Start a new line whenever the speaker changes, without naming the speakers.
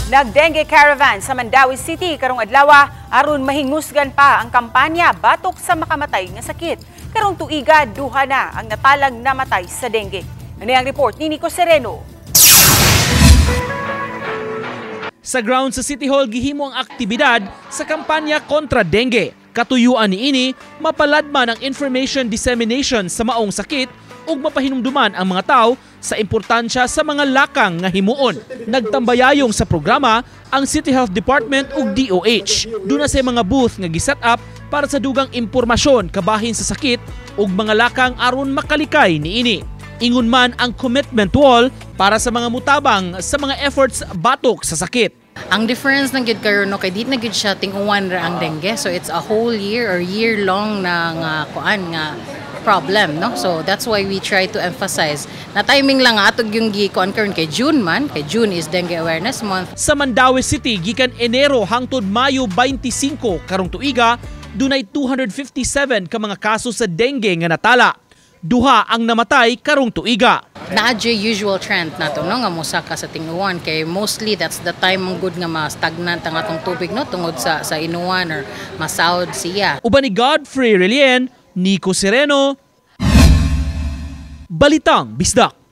Nag-dengue caravan sa Mandawi City karong adlaw aron mahingusgan pa ang kampanya batok sa makamatay nga sakit. Karong tuiga duha na ang natalang namatay sa dengue. Ano ang report ni Nico Sereno?
Sa ground sa City Hall gihimo ang aktibidad sa kampanya kontra dengue. Katuyuan niini mapalad man ang information dissemination sa maong sakit ug mapahinumduman ang mga tao sa importansya sa mga lakang nga himuon. Nagtambayayong sa programa ang City Health Department ug DOH. Duna sa mga booth nga giset up para sa dugang impormasyon kabahin sa sakit ug mga lakang aron makalikay niini. Ingon man ang commitment wall para sa mga mutabang sa mga efforts batok sa sakit.
Ang difference ng gid karon no kay di na gid siya ting-uwan ra ang dengue, so it's a whole year or year long na nga problem, no? So that's why we try to emphasize na timing lang atog yung gi-kuan karon kay June man, kay June is Dengue Awareness Month.
Sa Mandawi City gikan Enero hangtod Mayo 25 karong tuiga dunay 257 ka mga kaso sa dengue nga natala. Duha ang namatay karong tuiga.
Naadyo usual trend nato no nga mosaka sa ting-uwan kay mostly that's the time ang good nga ma-stagnant ang atong tubig no tungod sa inuwan or masawd siya.
Uban ni Godfrey Relien, Nico Sereno, Balitang Bisdak.